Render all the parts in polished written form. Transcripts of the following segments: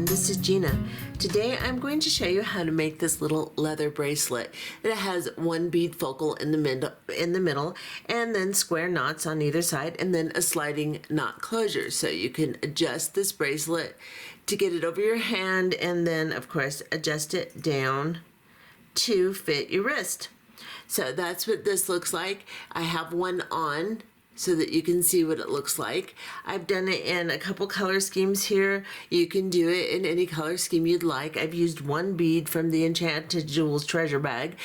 this is Gina. Today I'm going to show you how to make this little leather bracelet. It has one bead focal in the middle, and then square knots on either side, and then a sliding knot closure. So you can adjust this bracelet to get it over your hand, and then of course adjust it down to fit your wrist. So that's what this looks like. I have one on so that you can see what it looks like. I've done it in a couple color schemes here. You can do it in any color scheme you'd like. I've used one bead from the Enchanted Jewels Treasure Bag.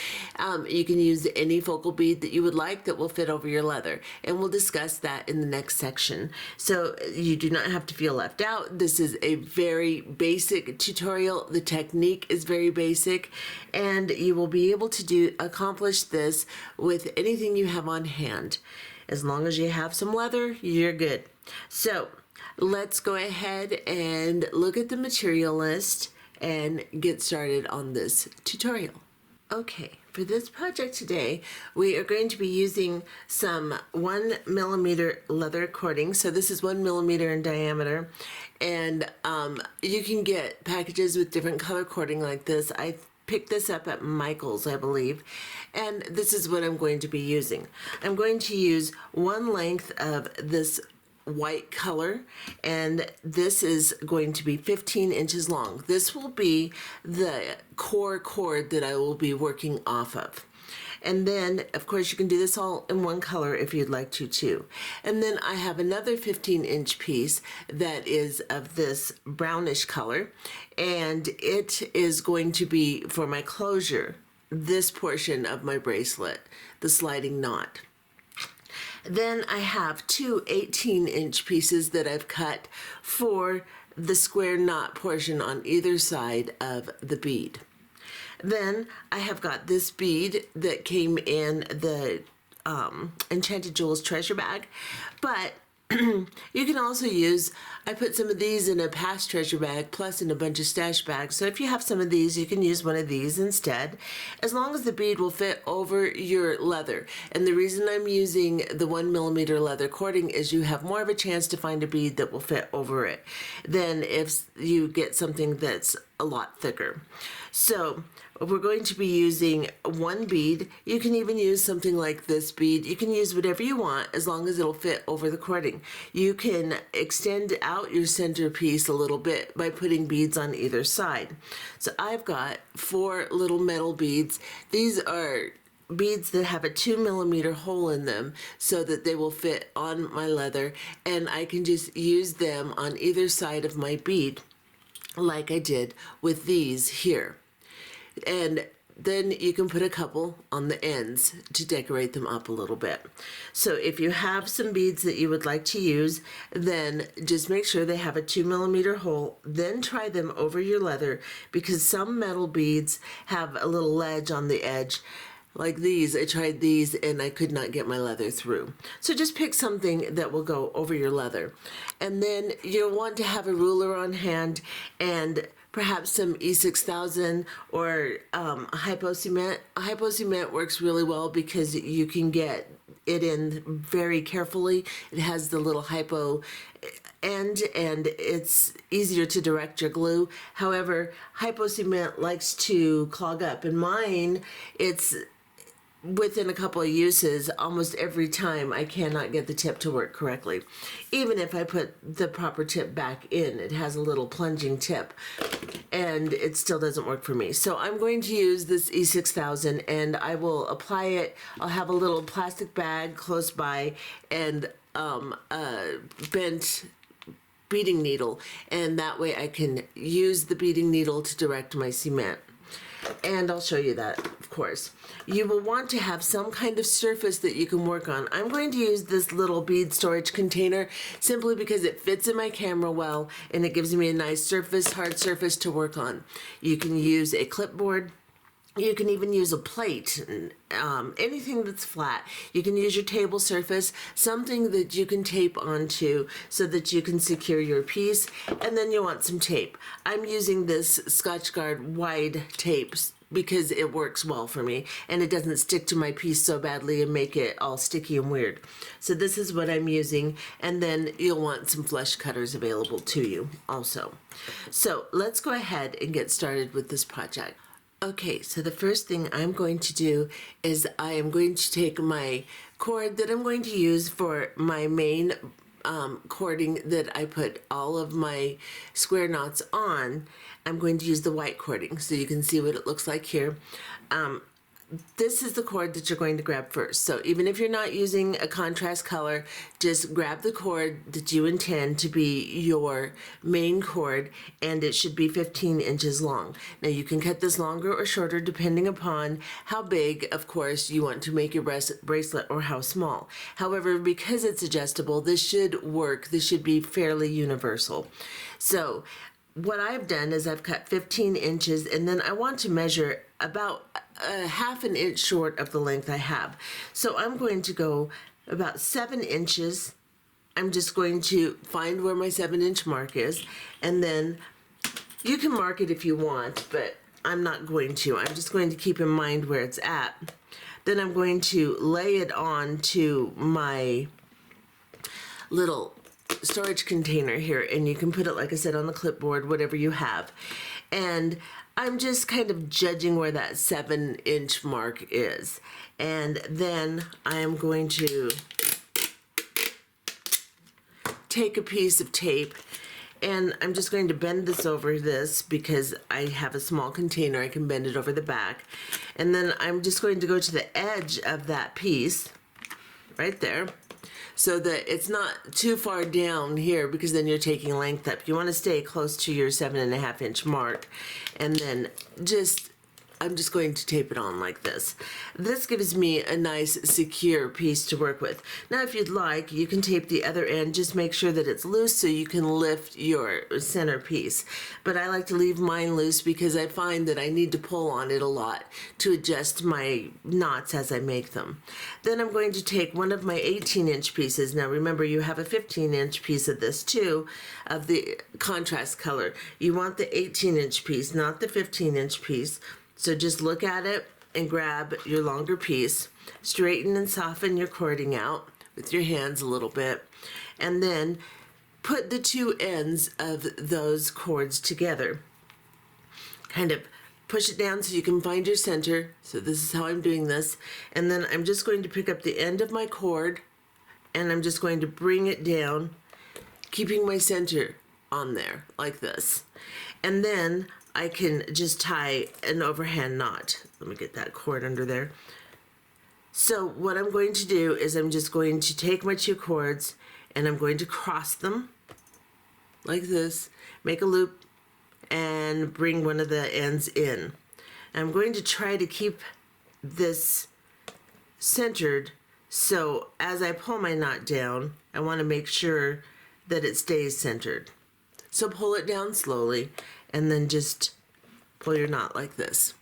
You can use any focal bead that you would like that will fit over your leather, and we'll discuss that in the next section. So you do not have to feel left out. This is a very basic tutorial. The technique is very basic, and you will be able to accomplish this with anything you have on hand. As long as you have some leather, you're good. So let's go ahead and look at the material list and get started on this tutorial. Okay, for this project today, we are going to be using some 1mm leather cording. So this is 1mm in diameter, and you can get packages with different color cording like this. I picked this up at Michael's, I believe, and this is what I'm going to be using. I'm going to use one length of this white color, and this is going to be 15 inches long. This will be the core cord that I will be working off of. And then, of course, you can do this all in one color if you'd like to too. And then I have another 15-inch piece that is of this brownish color, and it is going to be for my closure, this portion of my bracelet, the sliding knot. Then I have two 18-inch pieces that I've cut for the square knot portion on either side of the bead. Then I have got this bead that came in the Enchanted Jewels Treasure Bag, but you can also use, I put some of these in a past treasure bag plus in a bunch of stash bags. So if you have some of these, you can use one of these instead, as long as the bead will fit over your leather. And the reason I'm using the 1mm leather cording is you have more of a chance to find a bead that will fit over it than if you get something that's a lot thicker. So we're going to be using one bead. You can even use something like this bead. You can use whatever you want as long as it'll fit over the cording. You can extend out your centerpiece a little bit by putting beads on either side. So I've got 4 little metal beads. These are beads that have a 2mm hole in them so that they will fit on my leather, and I can just use them on either side of my bead like I did with these here. And then you can put a couple on the ends to decorate them up a little bit. So if you have some beads that you would like to use, then just make sure they have a 2mm hole, then try them over your leather, because some metal beads have a little ledge on the edge. Like these, I tried these and I could not get my leather through. So just pick something that will go over your leather. And then you'll want to have a ruler on hand and perhaps some E6000 or hypo cement. Hypo cement works really well because you can get it in very carefully. It has the little hypo end, and it's easier to direct your glue. However, hypo cement likes to clog up, and mine, it's within a couple of uses, almost every time I cannot get the tip to work correctly. Even if I put the proper tip back in, it has a little plunging tip, and it still doesn't work for me. So I'm going to use this E6000, and I will apply it. I'll have a little plastic bag close by and a bent beading needle, and that way I can use the beading needle to direct my cement. And I'll show you that, of course. You will want to have some kind of surface that you can work on. I'm going to use this little bead storage container simply because it fits in my camera well, and it gives me a nice surface, hard surface to work on. You can use a clipboard. You can even use a plate, anything that's flat. You can use your table surface, something that you can tape onto so that you can secure your piece, and then you want some tape. I'm using this Scotch Guard wide tape because it works well for me and it doesn't stick to my piece so badly and make it all sticky and weird. So this is what I'm using, and then you'll want some flush cutters available to you also. So let's go ahead and get started with this project. Okay, so the first thing I'm going to do is I am going to take my cord that I'm going to use for my main cording that I put all of my square knots on. I'm going to use the white cording so you can see what it looks like here. This is the cord that you're going to grab first. So even if you're not using a contrast color, just grab the cord that you intend to be your main cord, and it should be 15 inches long. Now you can cut this longer or shorter depending upon how big, of course, you want to make your bracelet or how small. However, because it's adjustable, this should work. This should be fairly universal. So what I've done is I've cut 15 inches, and then I want to measure about a half an inch short of the length I have. So I'm going to go about 7 inches. I'm just going to find where my 7-inch mark is, and then you can mark it if you want, but I'm not going to. I'm just going to keep in mind where it's at. Then I'm going to lay it on to my little storage container here, and you can put it, like I said, on the clipboard, whatever you have. And I'm just kind of judging where that 7-inch mark is. And then I'm going to take a piece of tape, and I'm just going to bend this over this because I have a small container. I can bend it over the back. And then I'm just going to go to the edge of that piece right there, so that it's not too far down here, because then you're taking length up. You want to stay close to your 7.5-inch mark, and then I'm just going to tape it on like this. This gives me a nice secure piece to work with. Now if you'd like, you can tape the other end. Just make sure that it's loose so you can lift your center piece. But I like to leave mine loose because I find that I need to pull on it a lot to adjust my knots as I make them. Then I'm going to take one of my 18-inch pieces. Now remember, you have a 15-inch piece of this too, of the contrast color. You want the 18-inch piece, not the 15-inch piece. So just look at it and grab your longer piece, straighten and soften your cording out with your hands a little bit, and then put the two ends of those cords together. Kind of push it down so you can find your center. So this is how I'm doing this. And then I'm just going to pick up the end of my cord, and I'm just going to bring it down, keeping my center on there like this. And then I can just tie an overhand knot. Let me get that cord under there. So what I'm going to do is I'm just going to take my two cords and I'm going to cross them like this, make a loop, and bring one of the ends in. I'm going to try to keep this centered, so as I pull my knot down, I want to make sure that it stays centered. So pull it down slowly, and then just pull your knot like this.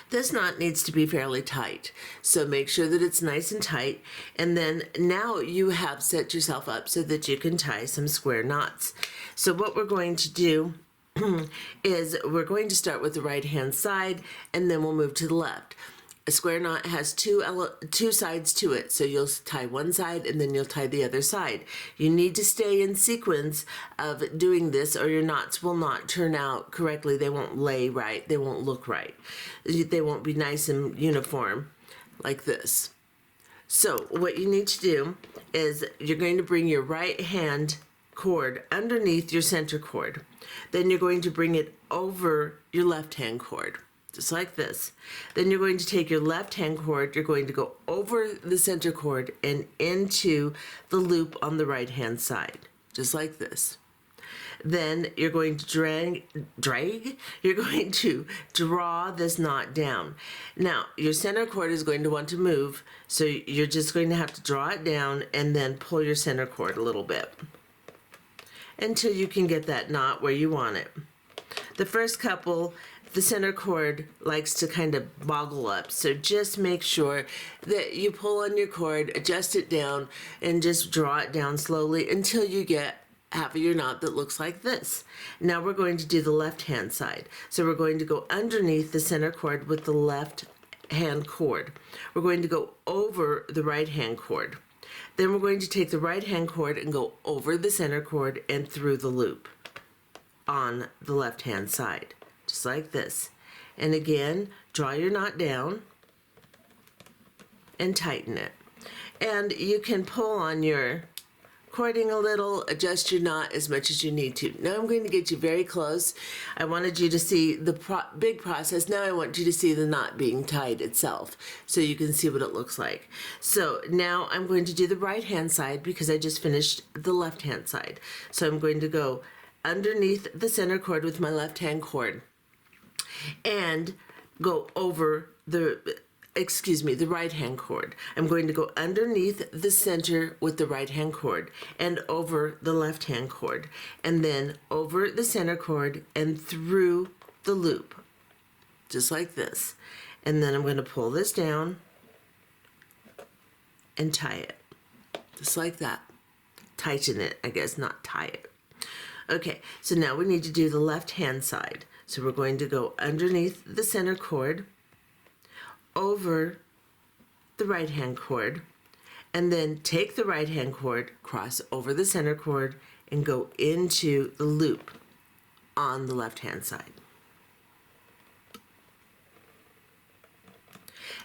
This knot needs to be fairly tight, so make sure that it's nice and tight, and then now you have set yourself up so that you can tie some square knots. So what we're going to do is we're going to start with the right hand side, and then we'll move to the left. A square knot has two sides to it, so you'll tie one side and then you'll tie the other side. You need to stay in sequence of doing this, or your knots will not turn out correctly. They won't lay right. They won't look right. They won't be nice and uniform like this. So what you need to do is you're going to bring your right hand cord underneath your center cord. Then you're going to bring it over your left hand cord, just like this. Then you're going to take your left hand cord, you're going to go over the center cord and into the loop on the right hand side, just like this. Then you're going to you're going to draw this knot down. Now, your center cord is going to want to move, so you're just going to have to draw it down and then pull your center cord a little bit until you can get that knot where you want it. The first couple, the center cord likes to kind of boggle up, so just make sure that you pull on your cord, adjust it down, and just draw it down slowly until you get half of your knot that looks like this. Now we're going to do the left hand side. So we're going to go underneath the center cord with the left hand cord. We're going to go over the right hand cord. Then we're going to take the right hand cord and go over the center cord and through the loop on the left hand side, just like this. And again, draw your knot down and tighten it. And you can pull on your cording a little, adjust your knot as much as you need to. Now I'm going to get you very close. I wanted you to see the big process. Now I want you to see the knot being tied itself so you can see what it looks like. So now I'm going to do the right hand side because I just finished the left hand side. So I'm going to go underneath the center cord with my left hand cord and go over the right hand cord. I'm going to go underneath the center with the right hand cord and over the left hand cord, and then over the center cord and through the loop, just like this. And then I'm going to pull this down and tie it, just like that. Tighten it, I guess, not tie it. Okay, so now we need to do the left hand side. So we're going to go underneath the center cord, over the right hand cord, and then take the right hand cord, cross over the center cord, and go into the loop on the left hand side.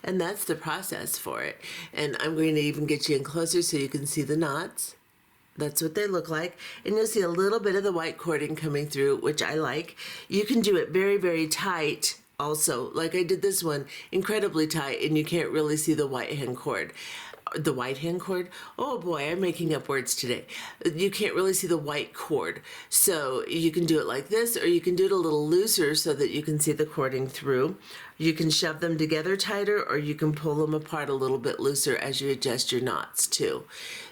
And that's the process for it. And I'm going to even get you in closer so you can see the knots. That's what they look like. And you'll see a little bit of the white cording coming through, which I like. You can do it very, very tight also. Like I did this one, incredibly tight, and you can't really see the white hand cord. The white hand cord? Oh boy, I'm making up words today. You can't really see the white cord. So you can do it like this, or you can do it a little looser so that you can see the cording through. You can shove them together tighter, or you can pull them apart a little bit looser as you adjust your knots too.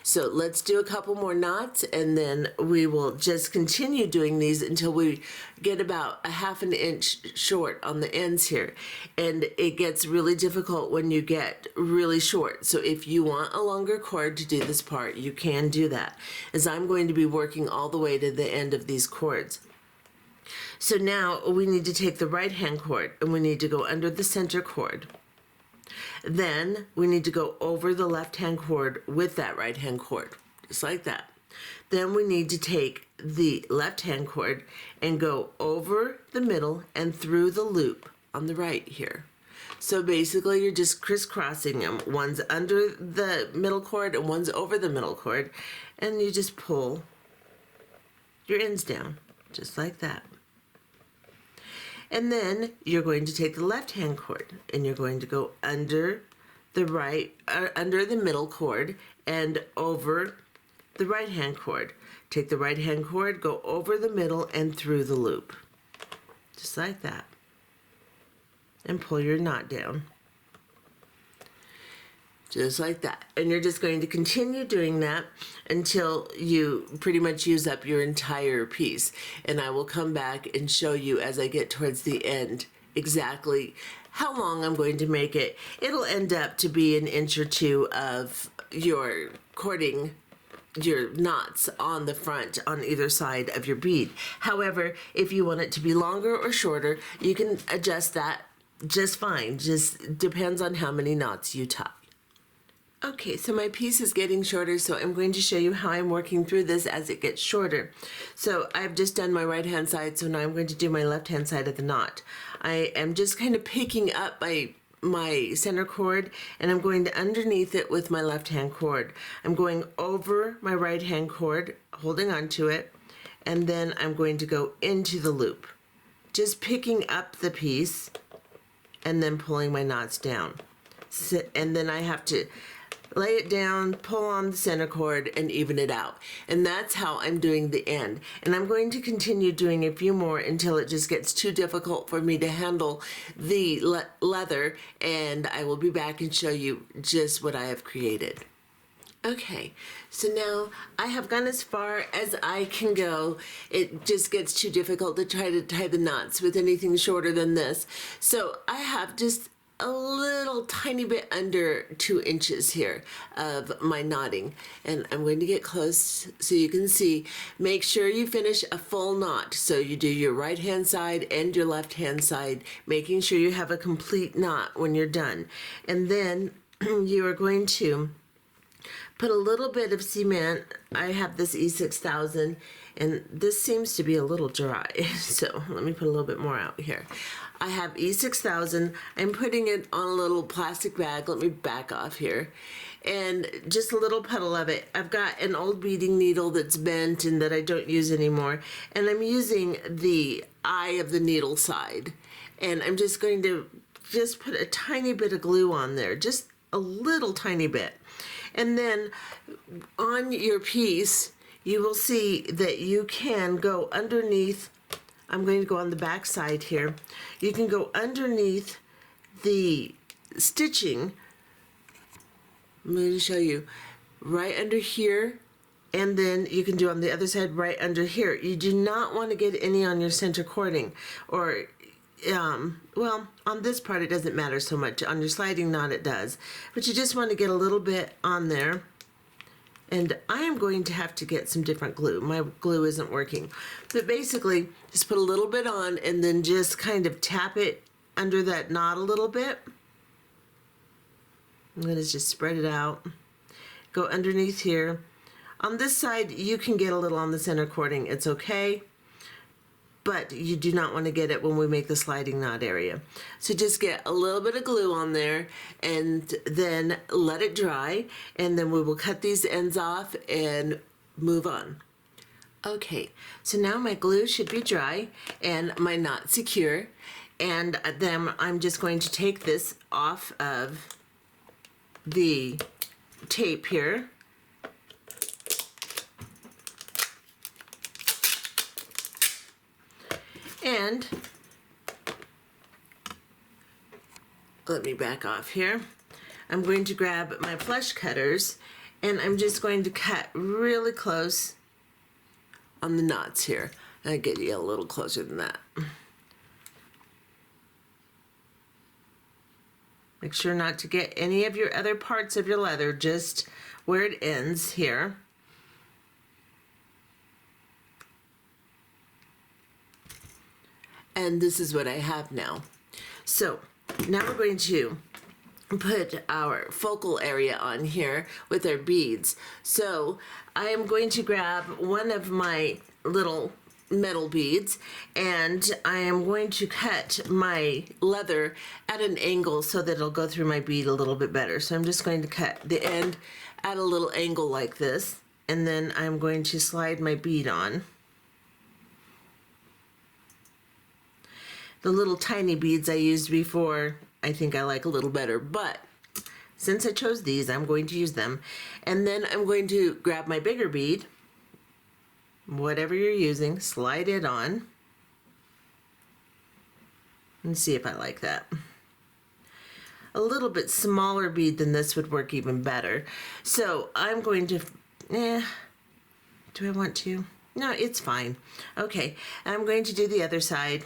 So let's do a couple more knots, and then we will just continue doing these until we get about a ½ an inch short on the ends here. And it gets really difficult when you get really short. So if you want a longer cord to do this part, you can do that, as I'm going to be working all the way to the end of these cords. So now we need to take the right hand cord and we need to go under the center cord. Then we need to go over the left hand cord with that right hand cord, just like that. Then we need to take the left hand cord and go over the middle and through the loop on the right here. So basically you're just crisscrossing them. One's under the middle cord and one's over the middle cord, and you just pull your ends down, just like that. And then you're going to take the left hand cord and you're going to go under the middle cord and over the right hand cord. Take the right hand cord, go over the middle and through the loop, just like that, and pull your knot down, just like that. And you're just going to continue doing that until you pretty much use up your entire piece. And I will come back and show you as I get towards the end exactly how long I'm going to make it. It'll end up to be an inch or two of your cording, your knots on the front on either side of your bead. However, if you want it to be longer or shorter, you can adjust that just fine. Just depends on how many knots you tie. Okay, so my piece is getting shorter, so I'm going to show you how I'm working through this as it gets shorter. So I've just done my right hand side, so now I'm going to do my left hand side of the knot. I am just kind of picking up my center cord, and I'm going to underneath it with my left hand cord. I'm going over my right hand cord, holding onto it, and then I'm going to go into the loop, just picking up the piece and then pulling my knots down. And then I have to lay it down, pull on the center cord, and even it out. And that's how I'm doing the end. And I'm going to continue doing a few more until it just gets too difficult for me to handle the leather, and I will be back and show you just what I have created. Okay, so now I have gone as far as I can go. It just gets too difficult to try to tie the knots with anything shorter than this. So I have just a little tiny bit under 2 inches here of my knotting, and I'm going to get close so you can see. Make sure you finish a full knot, so you do your right hand side and your left hand side, making sure you have a complete knot when you're done. And then you are going to put a little bit of cement. I have this E6000, and this seems to be a little dry, so let me put a little bit more out here. I have E6000. I'm putting it on a little plastic bag. Let me back off here. And just a little puddle of it. I've got an old beading needle that's bent and that I don't use anymore, and I'm using the eye of the needle side. And I'm just going to just put a tiny bit of glue on there, just a little tiny bit. And then on your piece, you will see that you can go underneath. I'm going to go on the back side here. You can go underneath the stitching. I'm going to show you right under here, and then you can do on the other side right under here. You do not want to get any on your center cording, or well, on this part it doesn't matter so much. On your sliding knot it does, but you just want to get a little bit on there. And I am going to have to get some different glue. My glue isn't working. But basically, just put a little bit on and then just kind of tap it under that knot a little bit. I'm going to just spread it out. Go underneath here. On this side, you can get a little on the center cording. It's okay. But you do not want to get it when we make the sliding knot area. So just get a little bit of glue on there and then let it dry, and then we will cut these ends off and move on. Okay, so now my glue should be dry and my knot secure, and then I'm just going to take this off of the tape here. And let me back off here. I'm going to grab my flush cutters, and I'm just going to cut really close on the knots here. I'll get you a little closer than that. Make sure not to get any of your other parts of your leather, just where it ends here. And this is what I have now. So now we're going to put our focal area on here with our beads. So I am going to grab one of my little metal beads, and I am going to cut my leather at an angle so that it'll go through my bead a little bit better. So I'm just going to cut the end at a little angle like this, and then I'm going to slide my bead on. The little tiny beads I used before, I think I like a little better, but since I chose these, I'm going to use them. And then I'm going to grab my bigger bead, whatever you're using, slide it on, and see if I like that. A little bit smaller bead than this would work even better. So I'm going to, do I want to? No, it's fine. Okay, I'm going to do the other side.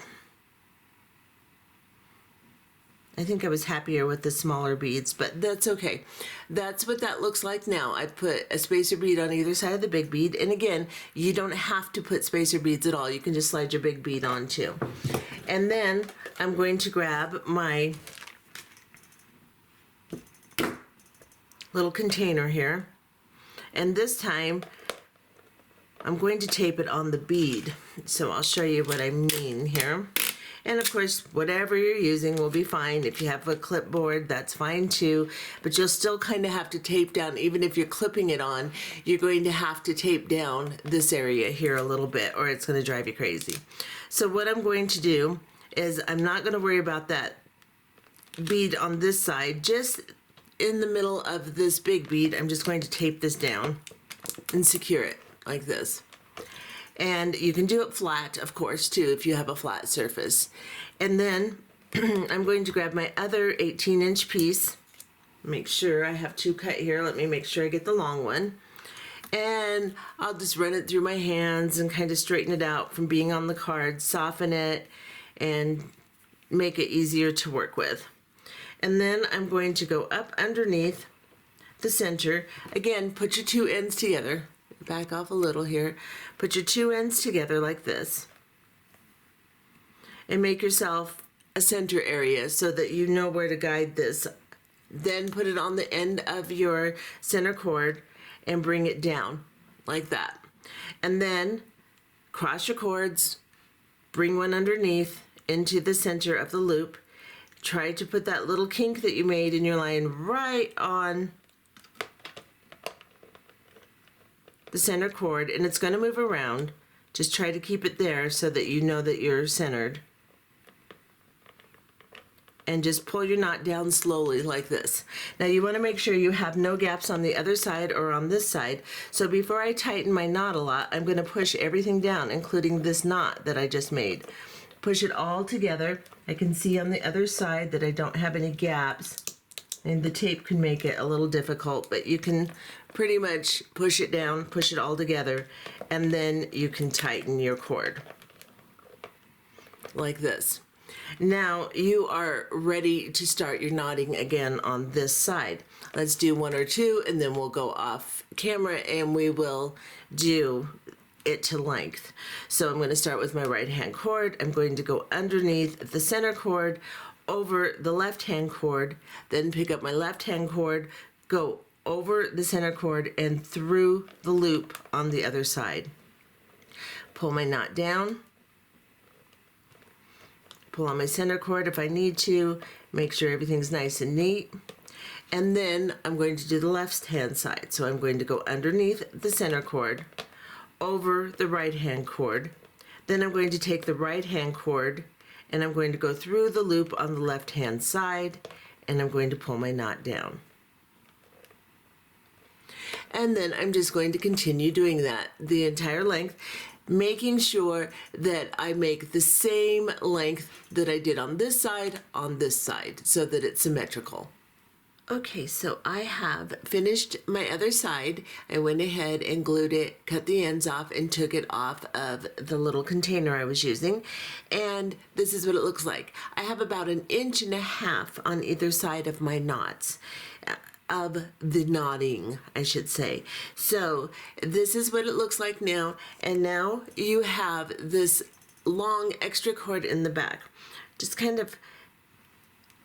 I think I was happier with the smaller beads, but that's okay. That's what that looks like now. I've put a spacer bead on either side of the big bead, and again, you don't have to put spacer beads at all. You can just slide your big bead on too. And then I'm going to grab my little container here, and this time I'm going to tape it on the bead. So I'll show you what I mean here. And of course, whatever you're using will be fine. If you have a clipboard, that's fine too, but you'll still kind of have to tape down. Even if you're clipping it on, you're going to have to tape down this area here a little bit, or it's going to drive you crazy. So what I'm going to do is I'm not going to worry about that bead on this side. Just in the middle of this big bead, I'm just going to tape this down and secure it like this. And you can do it flat, of course, too, if you have a flat surface. And then I'm going to grab my other 18-inch piece. Make sure I have two cut here. Let me make sure I get the long one. And I'll just run it through my hands and kind of straighten it out from being on the card, soften it, and make it easier to work with. And then I'm going to go up underneath the center. Again, put your two ends together. Back off a little here. Put your two ends together like this. And make yourself a center area so that you know where to guide this. Then put it on the end of your center cord and bring it down like that. And then cross your cords, bring one underneath into the center of the loop. Try to put that little kink that you made in your line right on the center cord, and it's going to move around. Just try to keep it there so that you know that you're centered. And just pull your knot down slowly like this. Now you want to make sure you have no gaps on the other side or on this side. So before I tighten my knot a lot, I'm going to push everything down, including this knot that I just made. Push it all together. I can see on the other side that I don't have any gaps. And the tape can make it a little difficult, but you can pretty much push it down, push it all together, and then you can tighten your cord like this. Now you are ready to start your knotting again on this side. Let's do one or two and then we'll go off camera and we will do it to length. So I'm going to start with my right hand cord. I'm going to go underneath the center cord, over the left hand cord, then pick up my left hand cord, go over the center cord and through the loop on the other side. Pull my knot down. Pull on my center cord if I need to, make sure everything's nice and neat. And then I'm going to do the left hand side. So I'm going to go underneath the center cord, over the right hand cord. Then I'm going to take the right hand cord and I'm going to go through the loop on the left hand side and I'm going to pull my knot down. And then I'm just going to continue doing that the entire length, making sure that I make the same length that I did on this side, so that it's symmetrical. Okay, so I have finished my other side. I went ahead and glued it, cut the ends off, and took it off of the little container I was using. And this is what it looks like. I have about 1.5 inches on either side of my knots. Of the knotting, I should say. So this is what it looks like now, and now you have this long extra cord in the back. Just kind of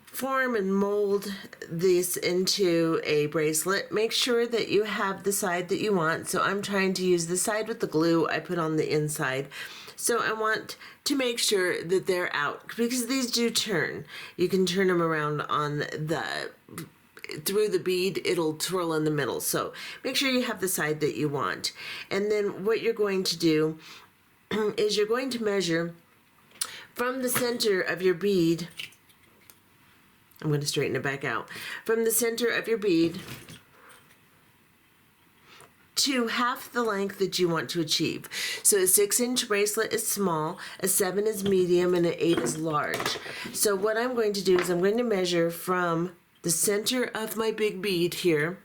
form and mold this into a bracelet. Make sure that you have the side that you want. So I'm trying to use the side with the glue I put on the inside. So I want to make sure that they're out because these do turn. You can turn them around on through the bead, it'll twirl in the middle. So make sure you have the side that you want. And then what you're going to do is you're going to measure from the center of your bead. I'm going to straighten it back out. From the center of your bead to half the length that you want to achieve. So a 6-inch bracelet is small, a 7 is medium, and an 8 is large. So what I'm going to do is I'm going to measure from the center of my big bead here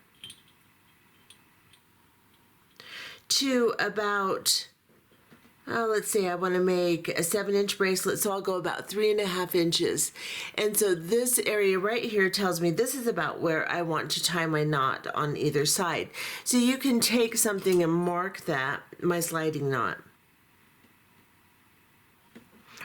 to about, let's say I want to make a 7-inch bracelet, so I'll go about 3.5 inches. And so this area right here tells me this is about where I want to tie my knot on either side. So you can take something and mark that, my sliding knot.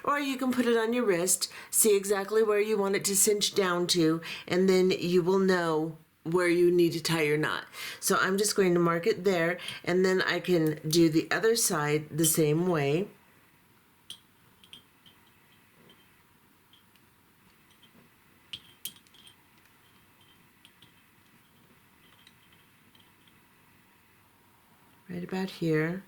Or you can put it on your wrist, see exactly where you want it to cinch down to, and then you will know where you need to tie your knot. So I'm just going to mark it there, and then I can do the other side the same way. Right about here.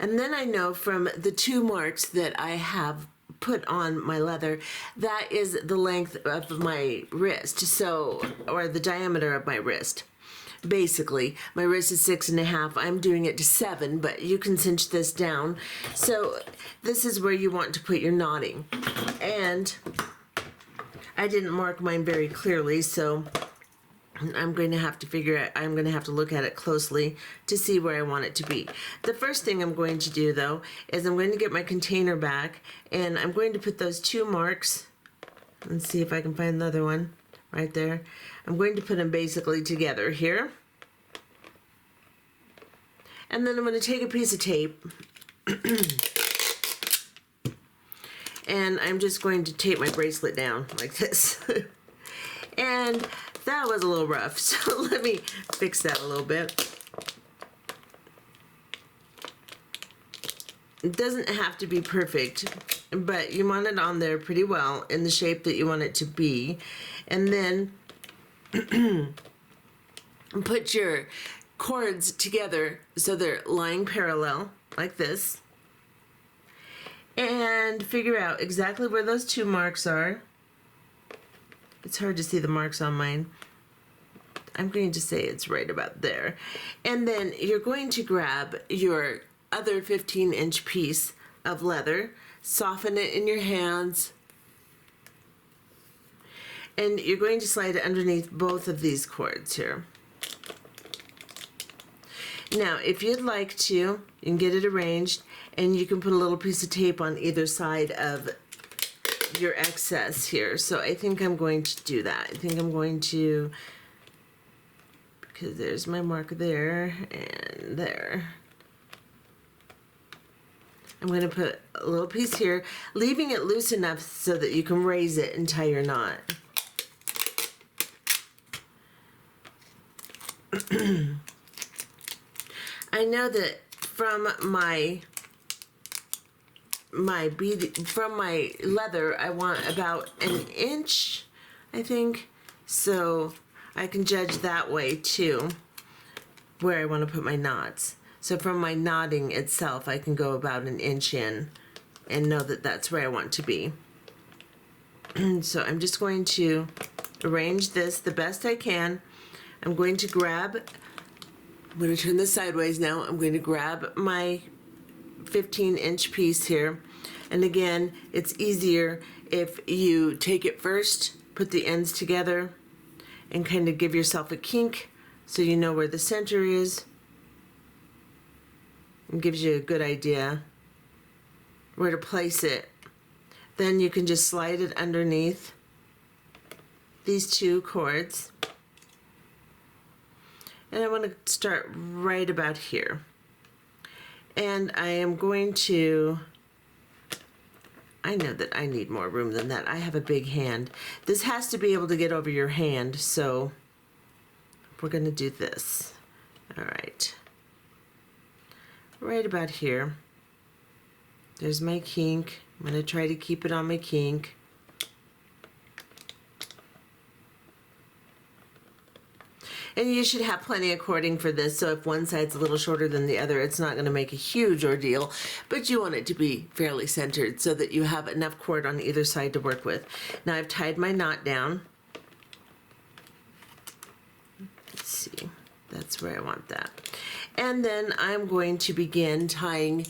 And then I know from the 2 marks that I have put on my leather, that is the length of my wrist, so, or the diameter of my wrist. Basically, my wrist is 6.5. I'm doing it to 7, but you can cinch this down. So this is where you want to put your knotting. And I didn't mark mine very clearly, so I'm going to have to figure out, I'm going to have to look at it closely to see where I want it to be. The first thing I'm going to do though is I'm going to get my container back, and I'm going to put those 2 marks. Let's see if I can find another one right there. I'm going to put them basically together here. And then I'm going to take a piece of tape and I'm just going to tape my bracelet down like this. And that was a little rough, so let me fix that a little bit. It doesn't have to be perfect, but you want it on there pretty well in the shape that you want it to be. And then put your cords together so they're lying parallel like this. And figure out exactly where those 2 marks are. It's hard to see the marks on mine. I'm going to say it's right about there. And then you're going to grab your other 15-inch piece of leather, soften it in your hands, and you're going to slide it underneath both of these cords here. Now, if you'd like to, you can get it arranged, and you can put a little piece of tape on either side of your excess here. So I think I'm going to do that. I think I'm going to, because there's my mark there and there. I'm going to put a little piece here, leaving it loose enough so that you can raise it and tie your knot. I know that from my bead, from my leather, I want about 1 inch, I think, so I can judge that way too where I want to put my knots. So from my knotting itself, I can go about 1 inch in and know that that's where I want to be. So I'm just going to arrange this the best I can. I'm going to grab, I'm going to turn this sideways now. I'm going to grab my 15-inch piece here. And again, it's easier if you take it first, put the ends together, and kind of give yourself a kink so you know where the center is. It gives you a good idea where to place it. Then you can just slide it underneath these 2 cords. And I want to start right about here. And I am going to, I know that I need more room than that. I have a big hand. This has to be able to get over your hand, so we're going to do this. All right. Right about here. There's my kink. I'm going to try to keep it on my kink. And you should have plenty of cording for this, so if one side's a little shorter than the other, it's not going to make a huge ordeal, but you want it to be fairly centered so that you have enough cord on either side to work with. Now I've tied my knot down. Let's see, that's where I want that. And then I'm going to begin tying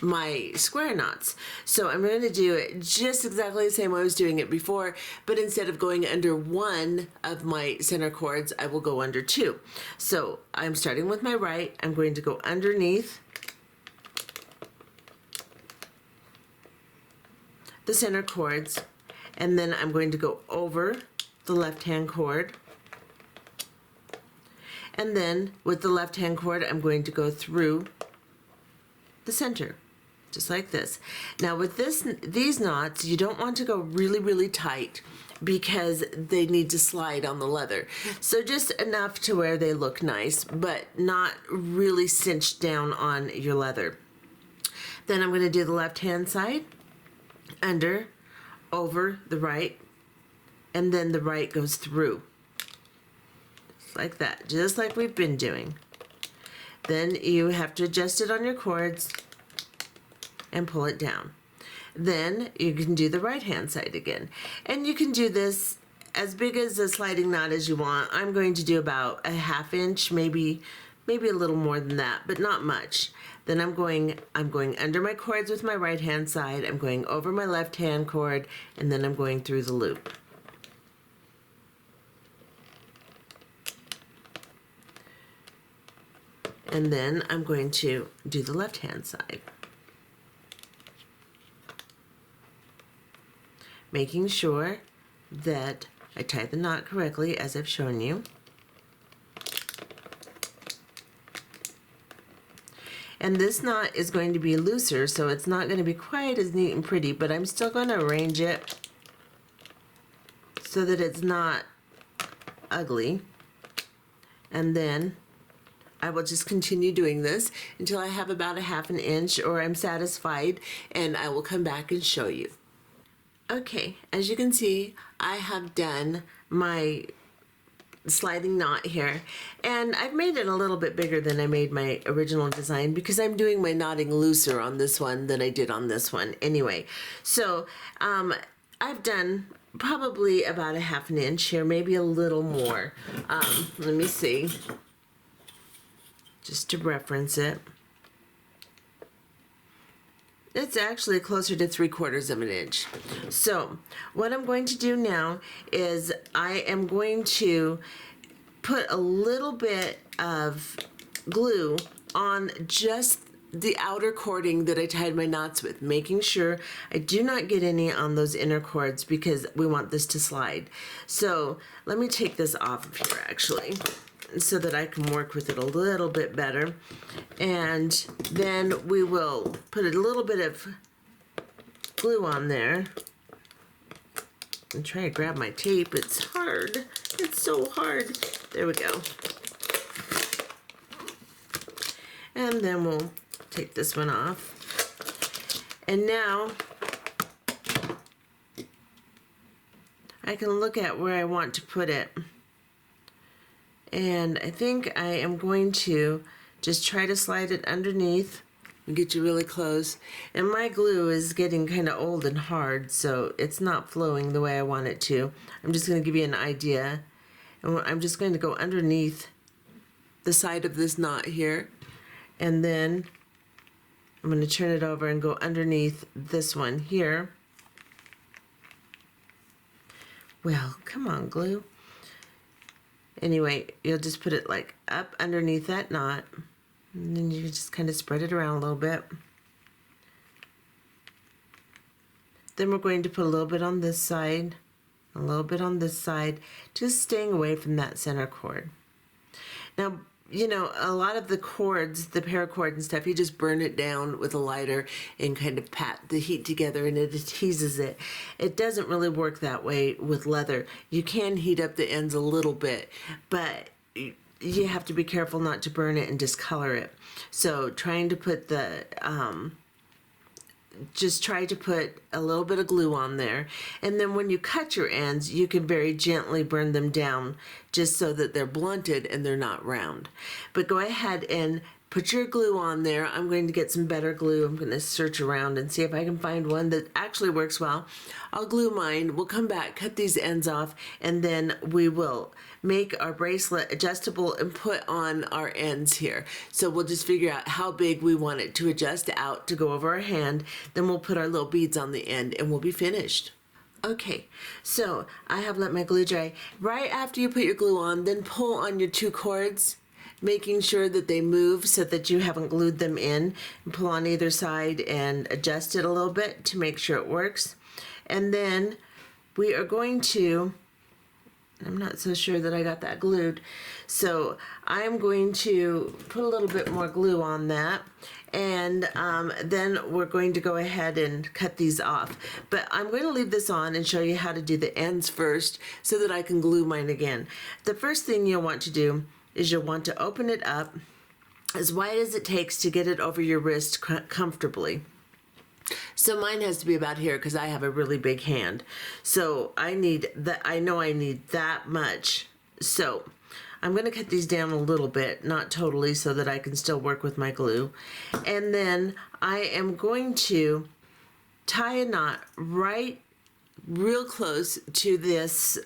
my square knots. So I'm going to do it just exactly the same way I was doing it before, but instead of going under 1 of my center cords, I will go under 2. So I'm starting with my right. I'm going to go underneath the center cords, and then I'm going to go over the left-hand cord. And then with the left-hand cord, I'm going to go through the center, just like this. Now with these knots, you don't want to go really, really tight because they need to slide on the leather. So just enough to where they look nice, but not really cinched down on your leather. Then I'm going to do the left-hand side, under, over the right, and then the right goes through. Like that, just like we've been doing. Then you have to adjust it on your cords and pull it down. Then you can do the right hand side again. And you can do this as big as a sliding knot as you want. I'm going to do about a 1/2 inch, maybe a little more than that, but not much. Then I'm going under my cords with my right hand side, I'm going over my left hand cord, and then I'm going through the loop. And then I'm going to do the left hand side, making sure that I tie the knot correctly as I've shown you. And this knot is going to be looser, so it's not going to be quite as neat and pretty, but I'm still going to arrange it so that it's not ugly. And then I will just continue doing this until I have about a 1/2 inch or I'm satisfied, and I will come back and show you. Okay, as you can see, I have done my sliding knot here, and I've made it a little bit bigger than I made my original design because I'm doing my knotting looser on this one than I did on this one anyway. So I've done probably about a 1/2 inch here, maybe a little more. Let me see, just to reference it. It's actually closer to 3/4 of an inch. So what I'm going to do now is I am going to put a little bit of glue on just the outer cording that I tied my knots with, making sure I do not get any on those inner cords because we want this to slide. So let me take this off of here actually, so that I can work with it a little bit better. And then we will put a little bit of glue on there. I'm trying to grab my tape. It's hard. It's so hard. There we go. And then we'll take this one off. And now I can look at where I want to put it. And I think I am going to just try to slide it underneath and get you really close. And my glue is getting kind of old and hard, so it's not flowing the way I want it to. I'm just going to give you an idea. And I'm just going to go underneath the side of this knot here. And then I'm going to turn it over and go underneath this one here. Well, come on, glue. Anyway, you'll just put it like up underneath that knot, and then you just kind of spread it around a little bit. Then we're going to put a little bit on this side, a little bit on this side, just staying away from that center cord. Now, you know, a lot of the cords, the paracord and stuff, you just burn it down with a lighter and kind of pat the heat together and it adheses it. It doesn't really work that way with leather. You can heat up the ends a little bit, but you have to be careful not to burn it and discolor it. So trying to put the just try to put a little bit of glue on there, and then when you cut your ends you can very gently burn them down just so that they're blunted and they're not round. But go ahead and put your glue on there. I'm going to get some better glue. I'm going to search around and see if I can find one that actually works well. I'll glue mine. We'll come back, cut these ends off, and then we will make our bracelet adjustable and put on our ends here. So we'll just figure out how big we want it to adjust out to go over our hand. Then we'll put our little beads on the end and we'll be finished. Okay, so I have let my glue dry. Right after you put your glue on, then pull on your two cords, making sure that they move so that you haven't glued them in, and pull on either side and adjust it a little bit to make sure it works. And then we are going to, I'm not so sure that I got that glued, so I'm going to put a little bit more glue on that, and then we're going to go ahead and cut these off. But I'm going to leave this on and show you how to do the ends first so that I can glue mine again. The first thing you'll want to do is you'll want to open it up as wide as it takes to get it over your wrist comfortably. So mine has to be about here because I have a really big hand. So I need that. I know I need that much. So I'm going to cut these down a little bit, not totally, so that I can still work with my glue. And then I am going to tie a knot right real close to this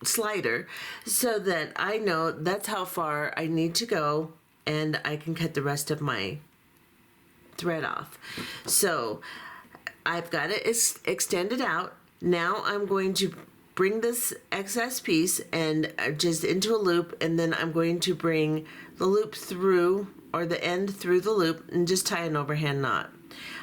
slider so that I know that's how far I need to go, and I can cut the rest of my thread off. So I've got it extended out. Now I'm going to bring this excess piece and just into a loop, and then I'm going to bring the loop through, or the end through the loop, and just tie an overhand knot.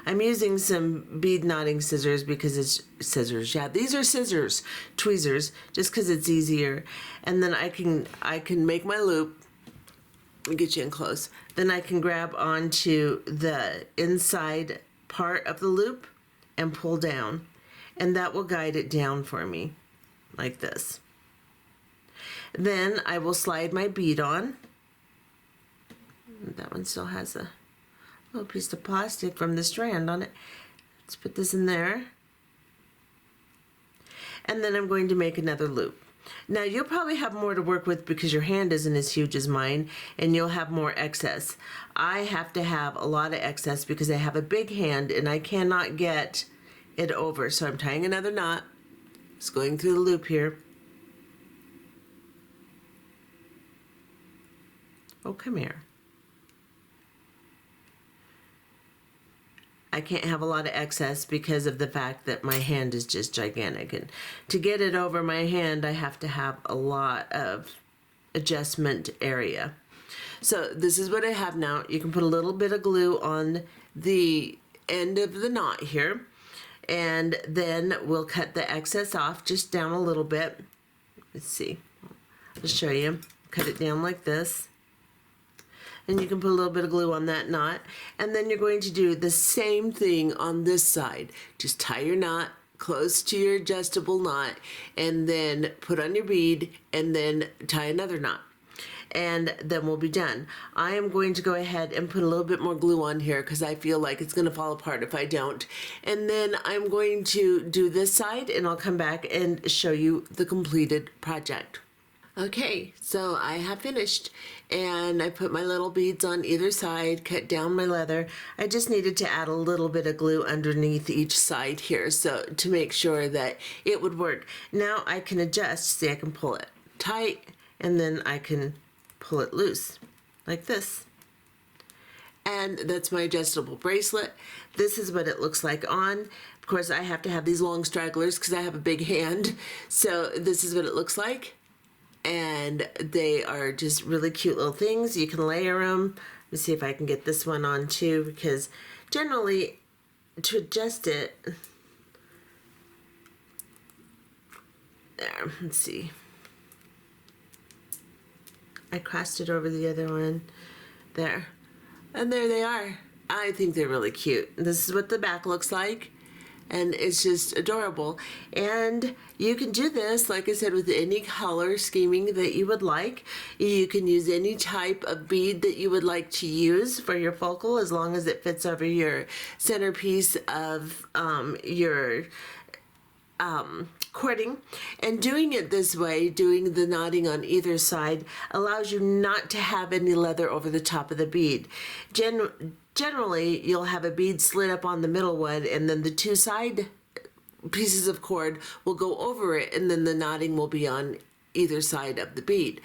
I'm using some bead knotting scissors because it's scissors. Yeah, these are scissors, tweezers, just because it's easier. And then I can make my loop. Let me get you in close. Then I can grab onto the inside part of the loop and pull down, and that will guide it down for me like this. Then I will slide my bead on. That one still has a little piece of plastic from the strand on it. Let's put this in there. And then I'm going to make another loop. Now you'll probably have more to work with because your hand isn't as huge as mine, and you'll have more excess. I have to have a lot of excess because I have a big hand and I cannot get it over. So I'm tying another knot. Just going through the loop here. Oh, come here. I can't have a lot of excess because of the fact that my hand is just gigantic, and to get it over my hand I have to have a lot of adjustment area. So this is what I have now. You can put a little bit of glue on the end of the knot here, and then we'll cut the excess off just down a little bit. Let's see, I'll show you. Cut it down like this. And you can put a little bit of glue on that knot. And then you're going to do the same thing on this side. Just tie your knot close to your adjustable knot, and then put on your bead, and then tie another knot. And then we'll be done. I am going to go ahead and put a little bit more glue on here because I feel like it's going to fall apart if I don't. And then I'm going to do this side, and I'll come back and show you the completed project. Okay, so I have finished, and I put my little beads on either side, cut down my leather. I just needed to add a little bit of glue underneath each side here, so to make sure that it would work. Now I can adjust. See, I can pull it tight, and then I can pull it loose like this. And that's my adjustable bracelet. This is what it looks like on. Of course, I have to have these long stragglers because I have a big hand, so this is what it looks like. And they are just really cute little things. You can layer them. Let me see if I can get this one on too, because generally to adjust it, there, let's see. I crossed it over the other one. There. And there they are. I think they're really cute. This is what the back looks like. And it's just adorable. And you can do this, like I said, with any color scheming that you would like. You can use any type of bead that you would like to use for your focal, as long as it fits over your centerpiece of your cording. And doing it this way, doing the knotting on either side, allows you not to have any leather over the top of the bead. Generally, you'll have a bead slid up on the middle one, and then the two side pieces of cord will go over it, and then the knotting will be on either side of the bead.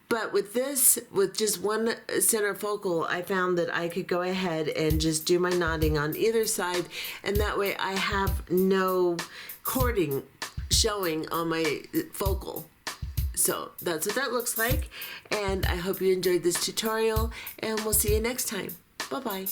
But with this, with just one center focal, I found that I could go ahead and just do my knotting on either side, and that way I have no cording showing on my focal. So that's what that looks like, and I hope you enjoyed this tutorial, and we'll see you next time. Bye-bye.